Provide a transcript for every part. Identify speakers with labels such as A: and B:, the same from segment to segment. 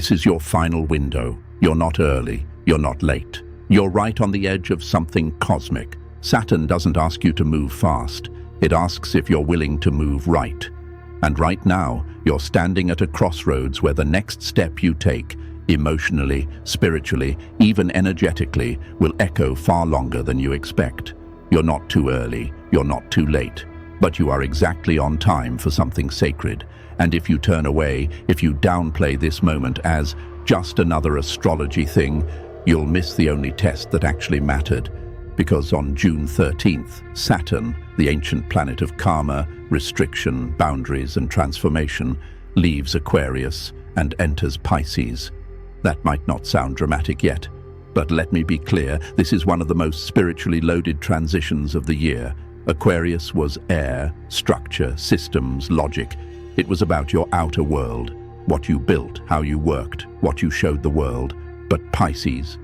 A: This is your final window. You're not early. You're not late. You're right on the edge of something cosmic. Saturn doesn't ask you to move fast. It asks if you're willing to move right. And right now, you're standing at a crossroads where the next step you take, emotionally, spiritually, even energetically, will echo far longer than you expect. You're not too early. You're not too late. But you are exactly on time for something sacred. And if you turn away, if you downplay this moment as just another astrology thing, you'll miss the only test that actually mattered. Because on June 13th, Saturn, the ancient planet of karma, restriction, boundaries, and transformation, leaves Aquarius and enters Pisces. That might not sound dramatic yet, but let me be clear, this is one of the most spiritually loaded transitions of the year. Aquarius was air, structure, systems, logic. It was about your outer world, what you built, how you worked, what you showed the world. But Pisces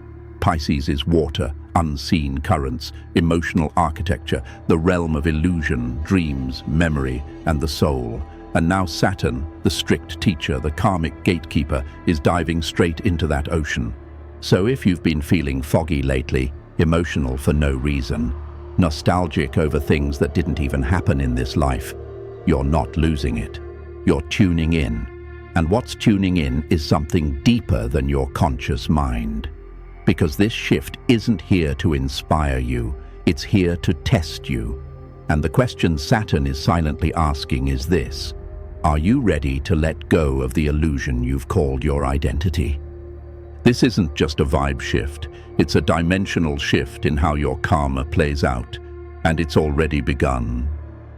A: is water, unseen currents, emotional architecture, the realm of illusion, dreams, memory, and the soul. And now Saturn, the strict teacher, the karmic gatekeeper, is diving straight into that ocean. So if you've been feeling foggy lately, emotional for no reason, nostalgic over things that didn't even happen in this life, you're not losing it. You're tuning in. And what's tuning in is something deeper than your conscious mind. Because this shift isn't here to inspire you, it's here to test you. And the question Saturn is silently asking is this: are you ready to let go of the illusion you've called your identity? This isn't just a vibe shift, it's a dimensional shift in how your karma plays out, and it's already begun.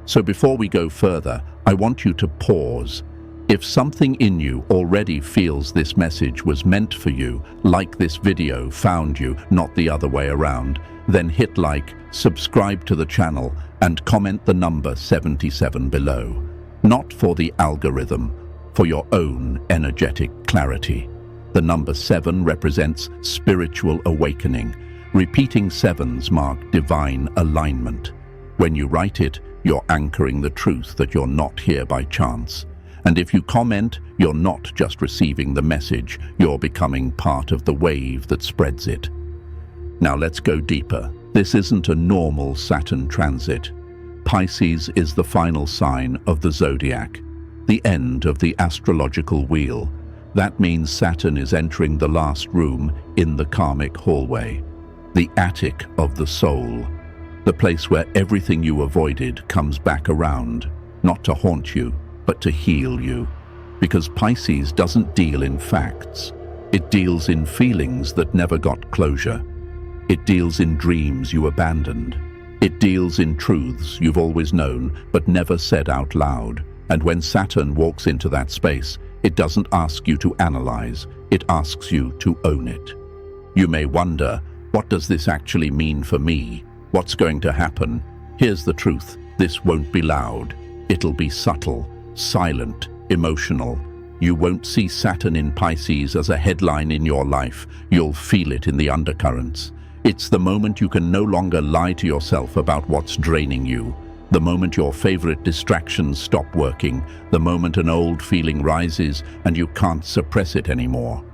A: So before we go further, I want you to pause. If something in you already feels this message was meant for you, like this video found you, not the other way around, then hit like, subscribe to the channel, and comment the number 77 below. Not for the algorithm, for your own energetic clarity. The number 7 represents spiritual awakening. Repeating sevens mark divine alignment. When you write it, you're anchoring the truth that you're not here by chance. And if you comment, you're not just receiving the message, you're becoming part of the wave that spreads it. Now let's go deeper. This isn't a normal Saturn transit. Pisces is the final sign of the zodiac, the end of the astrological wheel. That means Saturn is entering the last room in the karmic hallway, the attic of the soul, the place where everything you avoided comes back around, not to haunt you, but to heal you. Because Pisces doesn't deal in facts. It deals in feelings that never got closure. It deals in dreams you abandoned. It deals in truths you've always known but never said out loud. And when Saturn walks into that space, it doesn't ask you to analyze, it asks you to own it. You may wonder, what does this actually mean for me? What's going to happen? Here's the truth. This won't be loud. It'll be subtle, silent, emotional. You won't see Saturn in Pisces as a headline in your life. You'll feel it in the undercurrents. It's the moment you can no longer lie to yourself about what's draining you. The moment your favorite distractions stop working. The moment an old feeling rises and you can't suppress it anymore.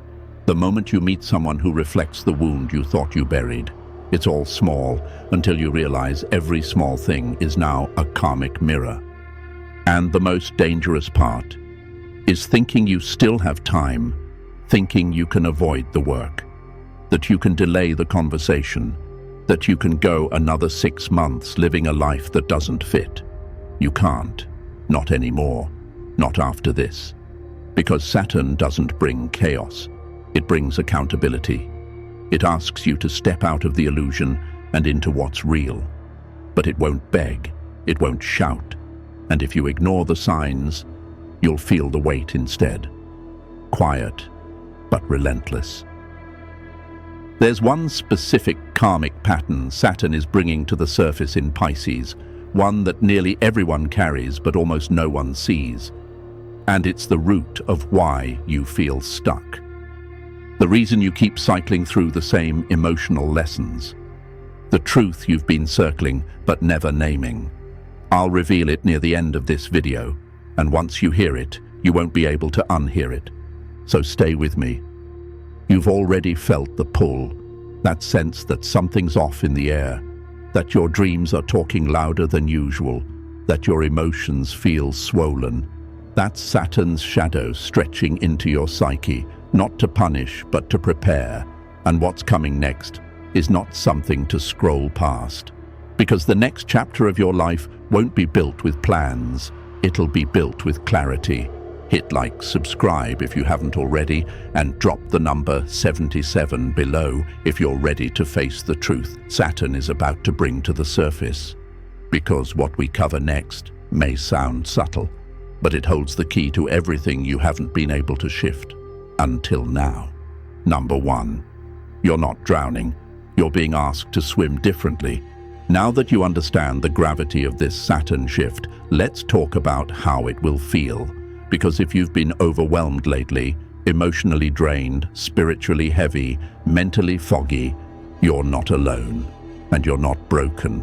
A: The moment you meet someone who reflects the wound you thought you buried. It's all small until you realize every small thing is now a karmic mirror. And the most dangerous part is thinking you still have time, thinking you can avoid the work, that you can delay the conversation, that you can go another 6 months living a life that doesn't fit. You can't. Not anymore. Not after this. Because Saturn doesn't bring chaos. It brings accountability. It asks you to step out of the illusion and into what's real. But it won't beg. It won't shout. And if you ignore the signs, you'll feel the weight instead. Quiet, but relentless. There's one specific karmic pattern Saturn is bringing to the surface in Pisces, one that nearly everyone carries but almost no one sees. And it's the root of why you feel stuck. The reason you keep cycling through the same emotional lessons. The truth you've been circling but never naming. I'll reveal it near the end of this video, and once you hear it, you won't be able to unhear it. So stay with me. You've already felt the pull, that sense that something's off in the air, that your dreams are talking louder than usual, that your emotions feel swollen. That's Saturn's shadow stretching into your psyche, not to punish, but to prepare. And what's coming next is not something to scroll past. Because the next chapter of your life won't be built with plans, it'll be built with clarity. Hit like, subscribe if you haven't already, and drop the number 77 below if you're ready to face the truth Saturn is about to bring to the surface. Because what we cover next may sound subtle, but it holds the key to everything you haven't been able to shift until now. Number 1. You're not drowning. You're being asked to swim differently. Now that you understand the gravity of this Saturn shift, let's talk about how it will feel. Because if you've been overwhelmed lately, emotionally drained, spiritually heavy, mentally foggy, you're not alone. And you're not broken.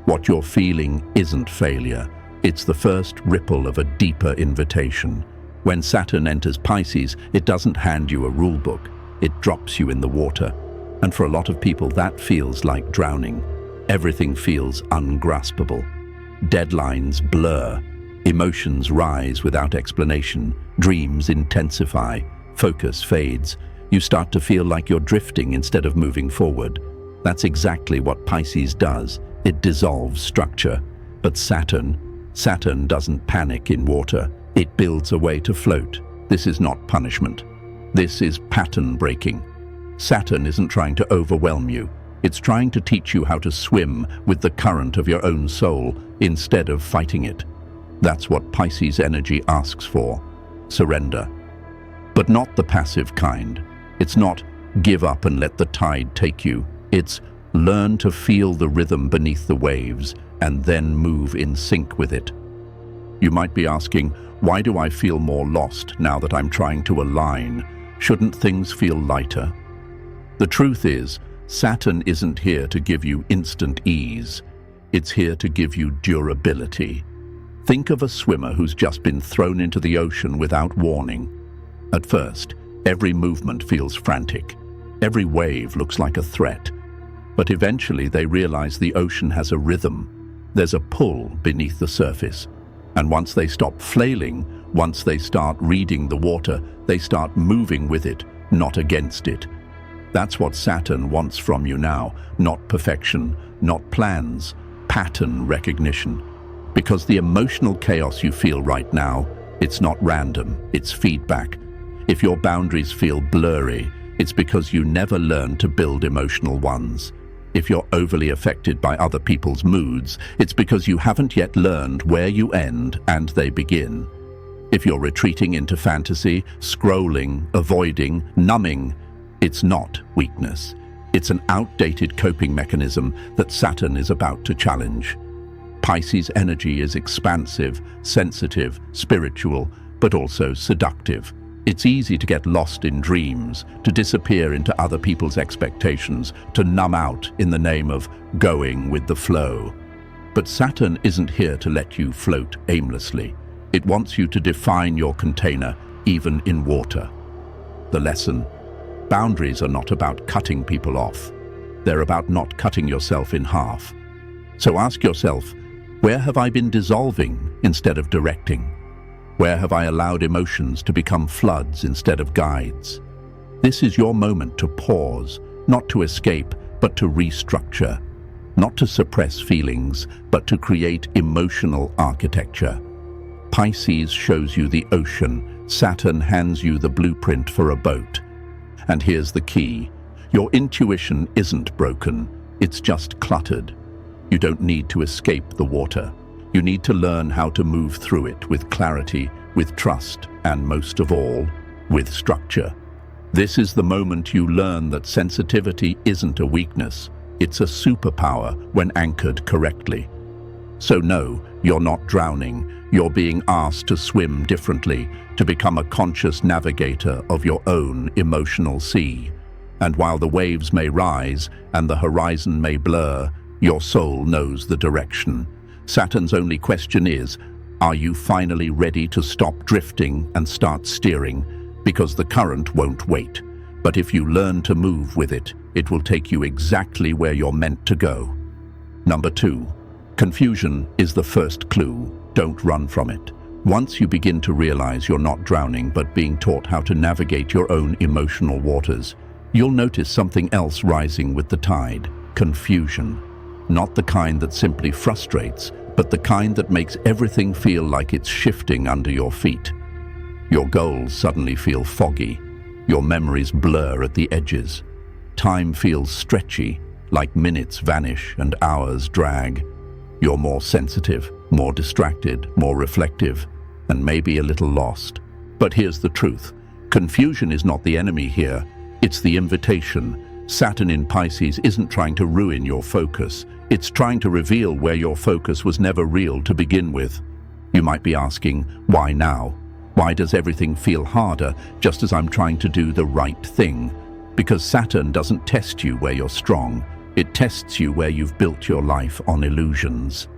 A: What you're feeling isn't failure. It's the first ripple of a deeper invitation. When Saturn enters Pisces, it doesn't hand you a rule book. It drops you in the water. And for a lot of people, that feels like drowning. Everything feels ungraspable. Deadlines blur. Emotions rise without explanation. Dreams intensify. Focus fades. You start to feel like you're drifting instead of moving forward. That's exactly what Pisces does. It dissolves structure. But Saturn doesn't panic in water. It builds a way to float. This is not punishment. This is pattern breaking. Saturn isn't trying to overwhelm you. It's trying to teach you how to swim with the current of your own soul instead of fighting it. That's what Pisces energy asks for. Surrender. But not the passive kind. It's not give up and let the tide take you. It's learn to feel the rhythm beneath the waves and then move in sync with it. You might be asking, why do I feel more lost now that I'm trying to align? Shouldn't things feel lighter? The truth is, Saturn isn't here to give you instant ease. It's here to give you durability. Think of a swimmer who's just been thrown into the ocean without warning. At first, every movement feels frantic. Every wave looks like a threat. But eventually they realize the ocean has a rhythm. There's a pull beneath the surface. And once they stop flailing, once they start reading the water, they start moving with it, not against it. That's what Saturn wants from you now, not perfection, not plans, pattern recognition. Because the emotional chaos you feel right now, it's not random, it's feedback. If your boundaries feel blurry, it's because you never learned to build emotional ones. If you're overly affected by other people's moods, it's because you haven't yet learned where you end and they begin. If you're retreating into fantasy, scrolling, avoiding, numbing, it's not weakness. It's an outdated coping mechanism that Saturn is about to challenge. Pisces energy is expansive, sensitive, spiritual, but also seductive. It's easy to get lost in dreams, to disappear into other people's expectations, to numb out in the name of going with the flow. But Saturn isn't here to let you float aimlessly. It wants you to define your container, even in water. The lesson: boundaries are not about cutting people off. They're about not cutting yourself in half. So ask yourself, where have I been dissolving instead of directing? Where have I allowed emotions to become floods instead of guides? This is your moment to pause, not to escape, but to restructure. Not to suppress feelings, but to create emotional architecture. Pisces shows you the ocean. Saturn hands you the blueprint for a boat. And here's the key. Your intuition isn't broken. It's just cluttered. You don't need to escape the water. You need to learn how to move through it with clarity, with trust, and most of all, with structure. This is the moment you learn that sensitivity isn't a weakness. It's a superpower when anchored correctly. So no, you're not drowning. You're being asked to swim differently, to become a conscious navigator of your own emotional sea. And while the waves may rise and the horizon may blur, your soul knows the direction. Saturn's only question is, are you finally ready to stop drifting and start steering? because the current won't wait. But if you learn to move with it, it will take you exactly where you're meant to go. Number 2. Confusion is the first clue. Don't run from it. Once you begin to realize you're not drowning but being taught how to navigate your own emotional waters, you'll notice something else rising with the tide: confusion. Not the kind that simply frustrates, but the kind that makes everything feel like it's shifting under your feet. Your goals suddenly feel foggy. Your memories blur at the edges. Time feels stretchy, like minutes vanish and hours drag. You're more sensitive, more distracted, more reflective, and maybe a little lost. But here's the truth. Confusion is not the enemy here. It's the invitation. Saturn in Pisces isn't trying to ruin your focus. It's trying to reveal where your focus was never real to begin with. You might be asking, why now? Why does everything feel harder just as I'm trying to do the right thing? Because Saturn doesn't test you where you're strong. It tests you where you've built your life on illusions.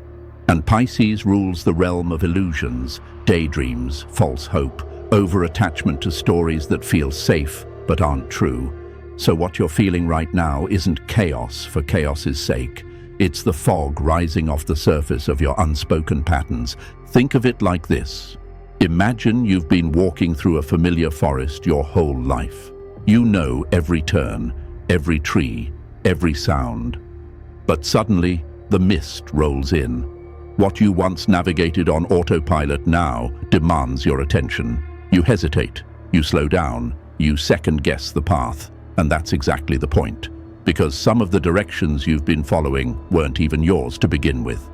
A: And Pisces rules the realm of illusions, daydreams, false hope, over-attachment to stories that feel safe but aren't true. So what you're feeling right now isn't chaos for chaos's sake. It's the fog rising off the surface of your unspoken patterns. Think of it like this. Imagine you've been walking through a familiar forest your whole life. You know every turn, every tree, every sound. But suddenly, the mist rolls in. What you once navigated on autopilot now demands your attention. You hesitate, you slow down, you second-guess the path. And that's exactly the point, because some of the directions you've been following weren't even yours to begin with.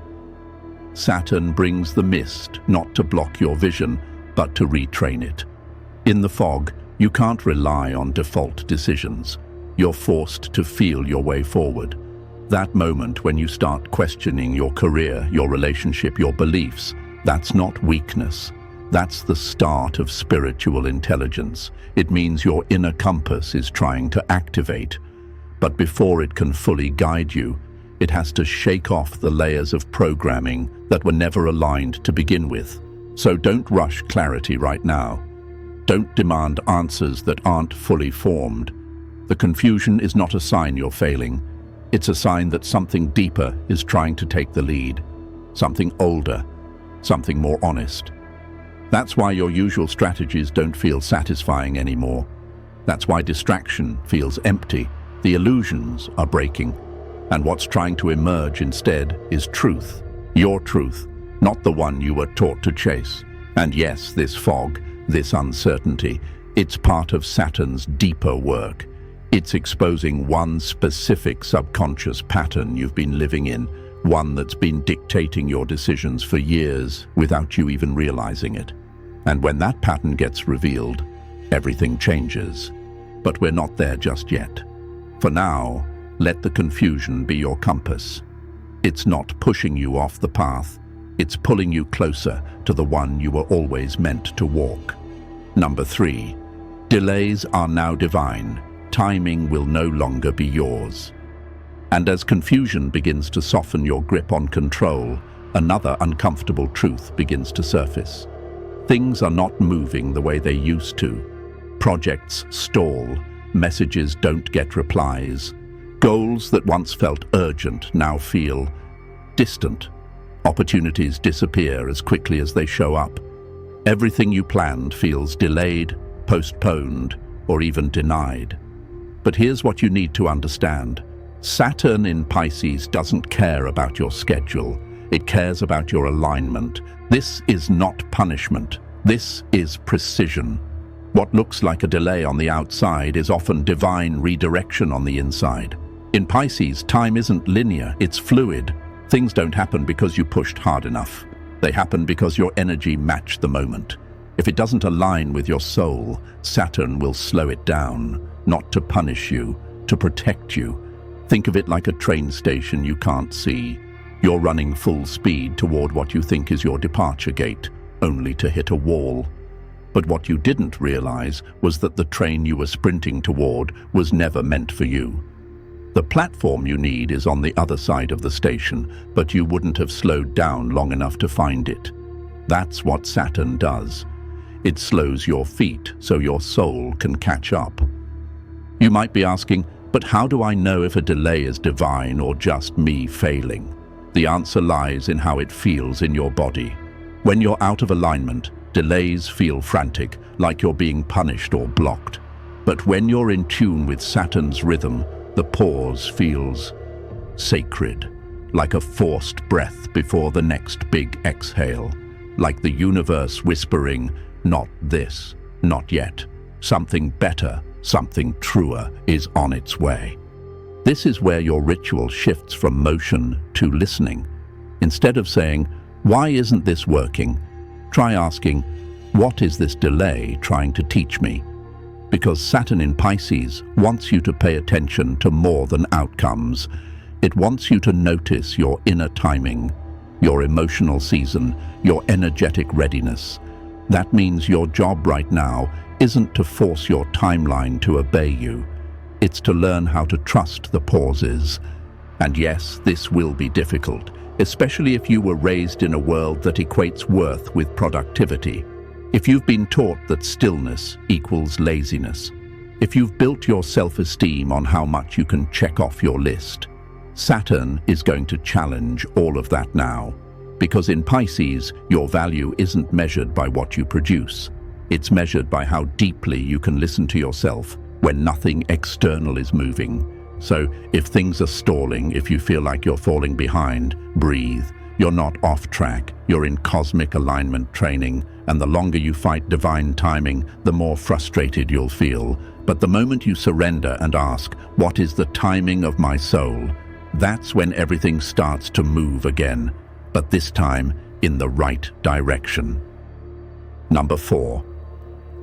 A: Saturn brings the mist not to block your vision, but to retrain it. In the fog, you can't rely on default decisions. You're forced to feel your way forward. That moment when you start questioning your career, your relationship, your beliefs, that's not weakness. That's the start of spiritual intelligence. It means your inner compass is trying to activate. But before it can fully guide you, it has to shake off the layers of programming that were never aligned to begin with. So don't rush clarity right now. Don't demand answers that aren't fully formed. The confusion is not a sign you're failing. It's a sign that something deeper is trying to take the lead. Something older, something more honest. That's why your usual strategies don't feel satisfying anymore. That's why distraction feels empty. The illusions are breaking. And what's trying to emerge instead is truth. Your truth, not the one you were taught to chase. And yes, this fog, this uncertainty, it's part of Saturn's deeper work. It's exposing one specific subconscious pattern you've been living in, one that's been dictating your decisions for years without you even realizing it. And when that pattern gets revealed, everything changes. But we're not there just yet. For now, let the confusion be your compass. It's not pushing you off the path. It's pulling you closer to the one you were always meant to walk. Number 3. Delays are now divine. Timing will no longer be yours. And as confusion begins to soften your grip on control, another uncomfortable truth begins to surface. Things are not moving the way they used to. Projects stall. Messages don't get replies. Goals that once felt urgent now feel distant. Opportunities disappear as quickly as they show up. Everything you planned feels delayed, postponed, or even denied. But here's what you need to understand. Saturn in Pisces doesn't care about your schedule. It cares about your alignment. This is not punishment. This is precision. What looks like a delay on the outside is often divine redirection on the inside. In Pisces, time isn't linear, it's fluid. Things don't happen because you pushed hard enough. They happen because your energy matched the moment. If it doesn't align with your soul, Saturn will slow it down, not to punish you, to protect you. Think of it like a train station you can't see. You're running full speed toward what you think is your departure gate, only to hit a wall. But what you didn't realize was that the train you were sprinting toward was never meant for you. The platform you need is on the other side of the station, but you wouldn't have slowed down long enough to find it. That's what Saturn does. It slows your feet so your soul can catch up. You might be asking, but how do I know if a delay is divine or just me failing? The answer lies in how it feels in your body. When you're out of alignment, delays feel frantic, like you're being punished or blocked. But when you're in tune with Saturn's rhythm, the pause feels sacred, like a forced breath before the next big exhale, like the universe whispering, not this, not yet. Something better, something truer is on its way. This is where your ritual shifts from motion to listening. Instead of saying, why isn't this working? Try asking, what is this delay trying to teach me? Because Saturn in Pisces wants you to pay attention to more than outcomes. It wants you to notice your inner timing, your emotional season, your energetic readiness. That means your job right now isn't to force your timeline to obey you. It's to learn how to trust the pauses. And yes, this will be difficult, especially if you were raised in a world that equates worth with productivity. If you've been taught that stillness equals laziness. If you've built your self-esteem on how much you can check off your list. Saturn is going to challenge all of that now. Because in Pisces, your value isn't measured by what you produce. It's measured by how deeply you can listen to yourself when nothing external is moving. So if things are stalling, if you feel like you're falling behind, breathe. You're not off track, you're in cosmic alignment training, and the longer you fight divine timing, the more frustrated you'll feel. But the moment you surrender and ask, what is the timing of my soul? That's when everything starts to move again, but this time in the right direction. Number 4.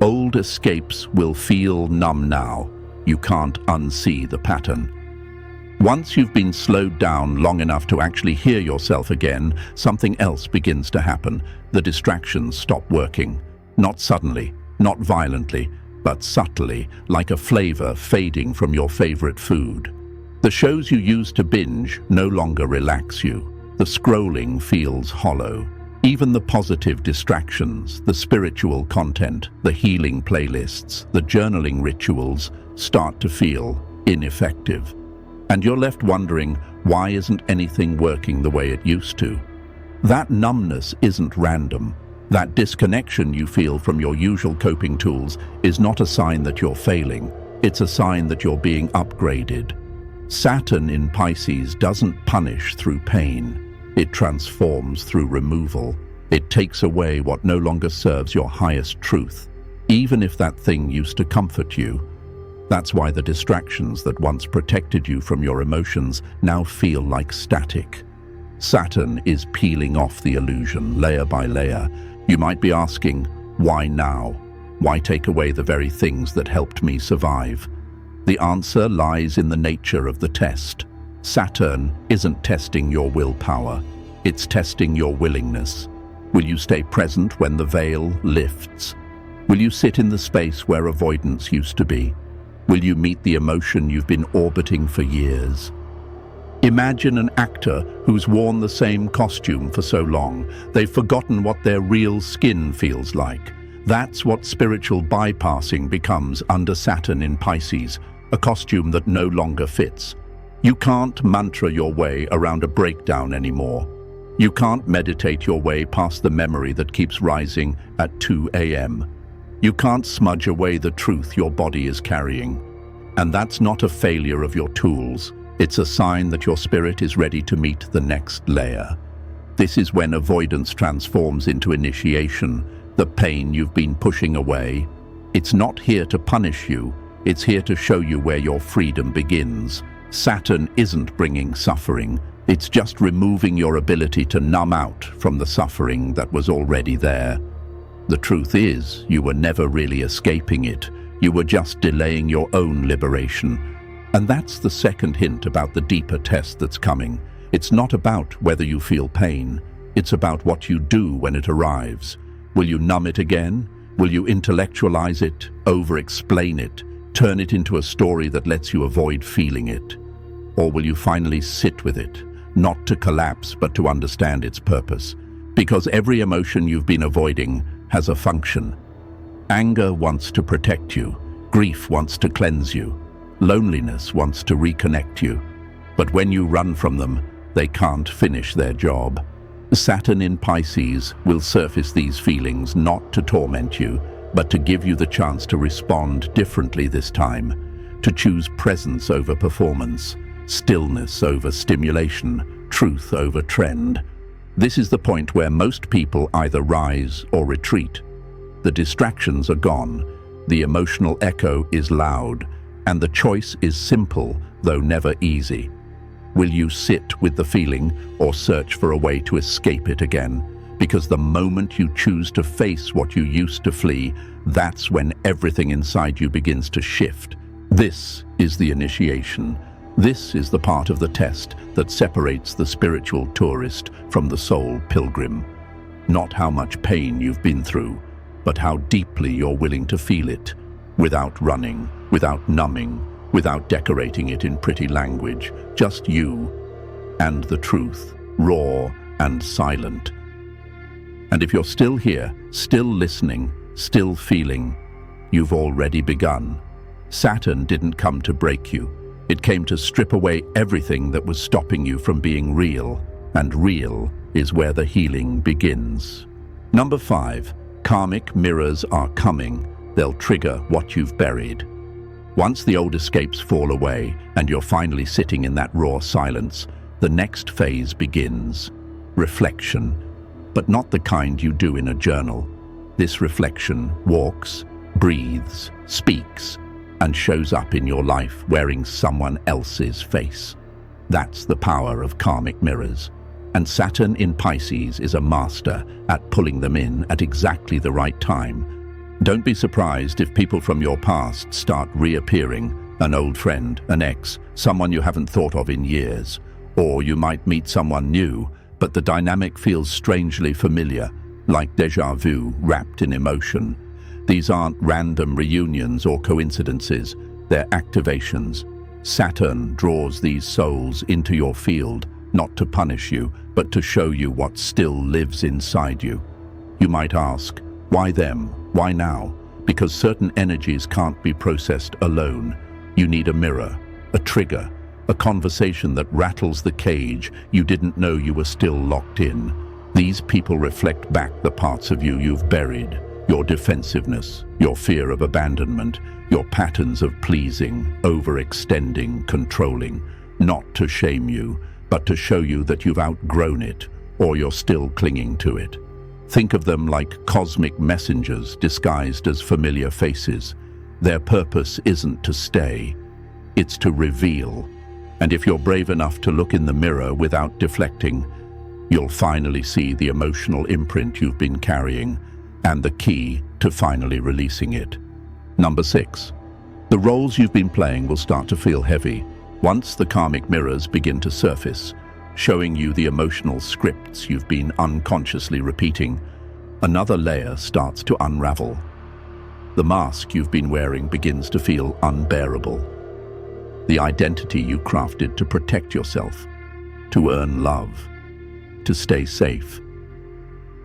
A: Old escapes will feel numb now. You can't unsee the pattern. Once you've been slowed down long enough to actually hear yourself again, something else begins to happen. The distractions stop working. Not suddenly, not violently, but subtly, like a flavor fading from your favorite food. The shows you used to binge no longer relax you. The scrolling feels hollow. Even the positive distractions, the spiritual content, the healing playlists, the journaling rituals start to feel ineffective. And you're left wondering, why isn't anything working the way it used to? That numbness isn't random. That disconnection you feel from your usual coping tools is not a sign that you're failing. It's a sign that you're being upgraded. Saturn in Pisces doesn't punish through pain. It transforms through removal. It takes away what no longer serves your highest truth, even if that thing used to comfort you. That's why the distractions that once protected you from your emotions now feel like static. Saturn is peeling off the illusion layer by layer. You might be asking, why now? Why take away the very things that helped me survive? The answer lies in the nature of the test. Saturn isn't testing your willpower, it's testing your willingness. Will you stay present when the veil lifts? Will you sit in the space where avoidance used to be? Will you meet the emotion you've been orbiting for years? Imagine an actor who's worn the same costume for so long, they've forgotten what their real skin feels like. That's what spiritual bypassing becomes under Saturn in Pisces, a costume that no longer fits. You can't mantra your way around a breakdown anymore. You can't meditate your way past the memory that keeps rising at 2 a.m. You can't smudge away the truth your body is carrying. And that's not a failure of your tools. It's a sign that your spirit is ready to meet the next layer. This is when avoidance transforms into initiation, the pain you've been pushing away. It's not here to punish you. It's here to show you where your freedom begins. Saturn isn't bringing suffering. It's just removing your ability to numb out from the suffering that was already there. The truth is, you were never really escaping it. You were just delaying your own liberation. And that's the second hint about the deeper test that's coming. It's not about whether you feel pain. It's about what you do when it arrives. Will you numb it again? Will you intellectualize it, over-explain it, turn it into a story that lets you avoid feeling it? Or will you finally sit with it, not to collapse but to understand its purpose? Because every emotion you've been avoiding has a function. Anger wants to protect you. Grief wants to cleanse you. Loneliness wants to reconnect you. But when you run from them, they can't finish their job. Saturn in Pisces will surface these feelings not to torment you, but to give you the chance to respond differently this time, to choose presence over performance, stillness over stimulation, truth over trend. This is the point where most people either rise or retreat. The distractions are gone, the emotional echo is loud, and the choice is simple, though never easy. Will you sit with the feeling or search for a way to escape it again? Because the moment you choose to face what you used to flee, that's when everything inside you begins to shift. This is the initiation. This is the part of the test that separates the spiritual tourist from the soul pilgrim. Not how much pain you've been through, but how deeply you're willing to feel it, without running, without numbing, without decorating it in pretty language, just you and the truth, raw and silent. And if you're still here, still listening, still feeling, you've already begun. Saturn didn't come to break you. It came to strip away everything that was stopping you from being real, and real is where the healing begins. Number 5, karmic mirrors are coming. They'll trigger what you've buried. Once the old escapes fall away and you're finally sitting in that raw silence, the next phase begins. Reflection, but not the kind you do in a journal. This reflection walks, breathes, speaks, and shows up in your life wearing someone else's face. That's the power of karmic mirrors. And Saturn in Pisces is a master at pulling them in at exactly the right time. Don't be surprised if people from your past start reappearing, an old friend, an ex, someone you haven't thought of in years. Or you might meet someone new, but the dynamic feels strangely familiar, like déjà vu wrapped in emotion. These aren't random reunions or coincidences, they're activations. Saturn draws these souls into your field, not to punish you, but to show you what still lives inside you. You might ask, why them? Why now? Because certain energies can't be processed alone. You need a mirror, a trigger, a conversation that rattles the cage you didn't know you were still locked in. These people reflect back the parts of you you've buried, your defensiveness, your fear of abandonment, your patterns of pleasing, overextending, controlling, not to shame you, but to show you that you've outgrown it, or you're still clinging to it. Think of them like cosmic messengers disguised as familiar faces. Their purpose isn't to stay, it's to reveal. And if you're brave enough to look in the mirror without deflecting, you'll finally see the emotional imprint you've been carrying and the key to finally releasing it. Number 6. The roles you've been playing will start to feel heavy once the karmic mirrors begin to surface, showing you the emotional scripts you've been unconsciously repeating. Another layer starts to unravel. The mask you've been wearing begins to feel unbearable. The identity you crafted to protect yourself, to earn love, to stay safe.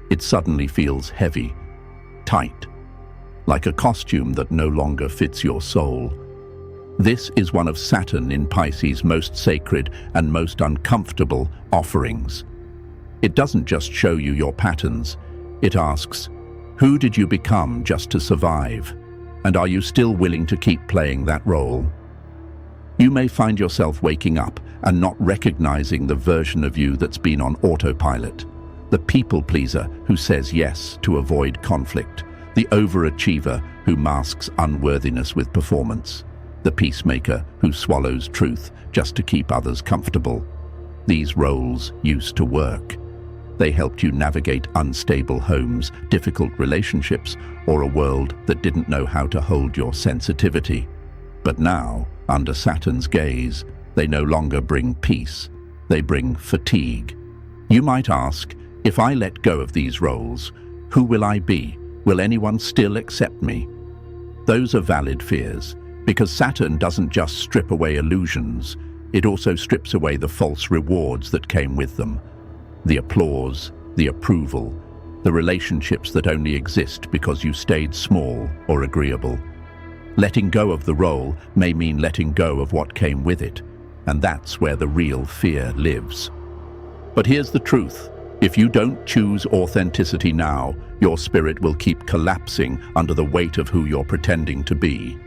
A: It suddenly feels heavy, tight, like a costume that no longer fits your soul. This is one of Saturn in Pisces' most sacred and most uncomfortable offerings. It doesn't just show you your patterns, it asks, who did you become just to survive? And are you still willing to keep playing that role? You may find yourself waking up and not recognizing the version of you that's been on autopilot. The people pleaser who says yes to avoid conflict. The overachiever who masks unworthiness with performance. The peacemaker who swallows truth just to keep others comfortable. These roles used to work. They helped you navigate unstable homes, difficult relationships, or a world that didn't know how to hold your sensitivity. But now, under Saturn's gaze, they no longer bring peace. They bring fatigue. You might ask, if I let go of these roles, who will I be? Will anyone still accept me? Those are valid fears, because Saturn doesn't just strip away illusions, it also strips away the false rewards that came with them. The applause, the approval, the relationships that only exist because you stayed small or agreeable. Letting go of the role may mean letting go of what came with it, and that's where the real fear lives. But here's the truth. If you don't choose authenticity now, your spirit will keep collapsing under the weight of who you're pretending to be.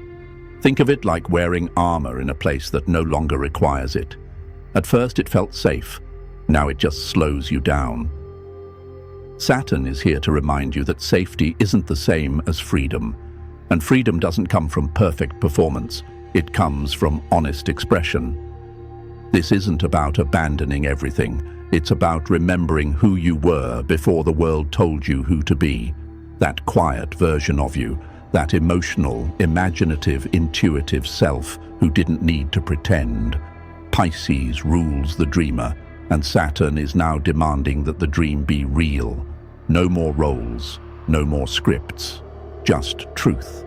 A: Think of it like wearing armor in a place that no longer requires it. At first it felt safe. Now it just slows you down. Saturn is here to remind you that safety isn't the same as freedom. And freedom doesn't come from perfect performance. It comes from honest expression. This isn't about abandoning everything. It's about remembering who you were before the world told you who to be. That quiet version of you, that emotional, imaginative, intuitive self who didn't need to pretend. Pisces rules the dreamer, and Saturn is now demanding that the dream be real. No more roles, no more scripts, just truth.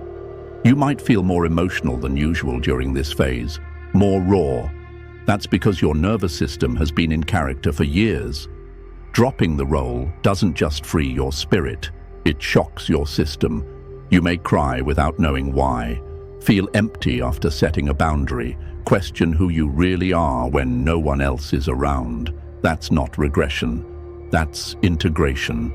A: You might feel more emotional than usual during this phase, more raw. That's because your nervous system has been in character for years. Dropping the role doesn't just free your spirit, it shocks your system. You may cry without knowing why, feel empty after setting a boundary, question who you really are when no one else is around. That's not regression, that's integration.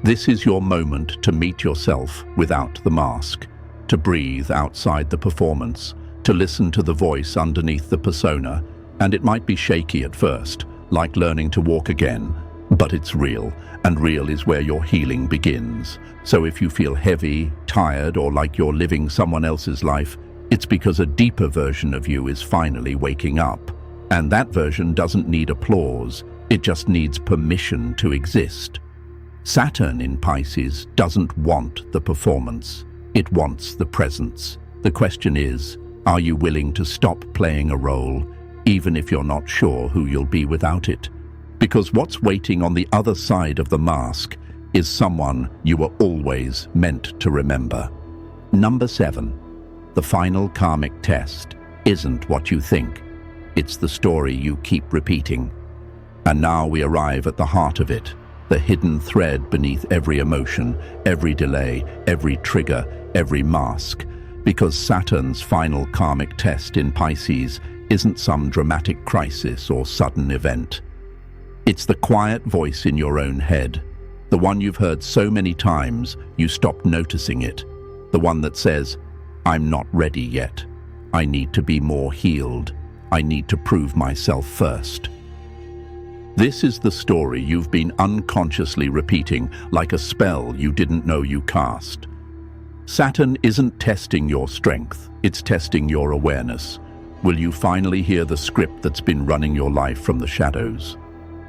A: This is your moment to meet yourself without the mask, to breathe outside the performance, to listen to the voice underneath the persona. And it might be shaky at first, like learning to walk again, but it's real, and real is where your healing begins. So if you feel heavy, tired, or like you're living someone else's life, it's because a deeper version of you is finally waking up. And that version doesn't need applause, it just needs permission to exist. Saturn in Pisces doesn't want the performance, it wants the presence. The question is, are you willing to stop playing a role, even if you're not sure who you'll be without it? Because what's waiting on the other side of the mask is someone you were always meant to remember. Number 7. The final karmic test isn't what you think. It's the story you keep repeating. And now we arrive at the heart of it, the hidden thread beneath every emotion, every delay, every trigger, every mask. Because Saturn's final karmic test in Pisces isn't some dramatic crisis or sudden event. It's the quiet voice in your own head, the one you've heard so many times you stopped noticing it, the one that says, "I'm not ready yet. I need to be more healed. I need to prove myself first." This is the story you've been unconsciously repeating, like a spell you didn't know you cast. Saturn isn't testing your strength, it's testing your awareness. Will you finally hear the script that's been running your life from the shadows?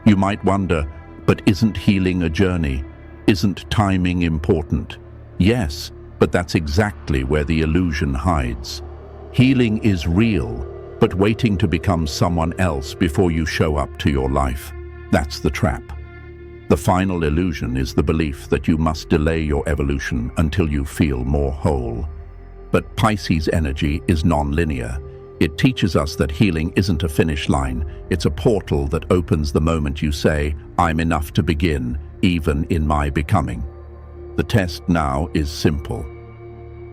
A: You might wonder, but isn't healing a journey? Isn't timing important? Yes, but that's exactly where the illusion hides. Healing is real, but waiting to become someone else before you show up to your life, that's the trap. The final illusion is the belief that you must delay your evolution until you feel more whole. But Pisces energy is non-linear. It teaches us that healing isn't a finish line, it's a portal that opens the moment you say, "I'm enough to begin, even in my becoming." The test now is simple.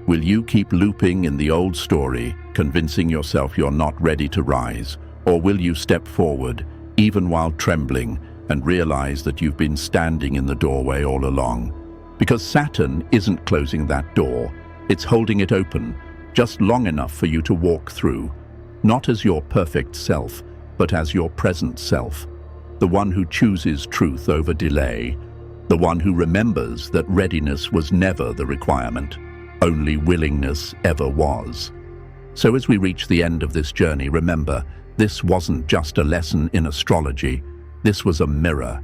A: Will you keep looping in the old story, convincing yourself you're not ready to rise? Or will you step forward, even while trembling, and realize that you've been standing in the doorway all along? Because Saturn isn't closing that door, it's holding it open, just long enough for you to walk through, not as your perfect self, but as your present self, the one who chooses truth over delay, the one who remembers that readiness was never the requirement, only willingness ever was. So as we reach the end of this journey, remember, this wasn't just a lesson in astrology, this was a mirror.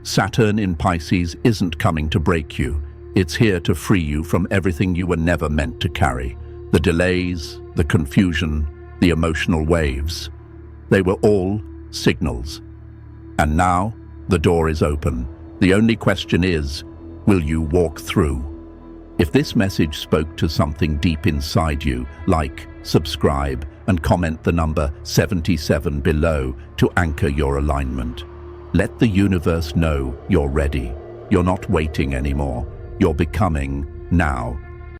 A: Saturn in Pisces isn't coming to break you, it's here to free you from everything you were never meant to carry. The delays, the confusion, the emotional waves. They were all signals. And now, the door is open. The only question is, will you walk through? If this message spoke to something deep inside you, like, subscribe, and comment the number 77 below to anchor your alignment. Let the universe know you're ready. You're not waiting anymore. You're becoming now.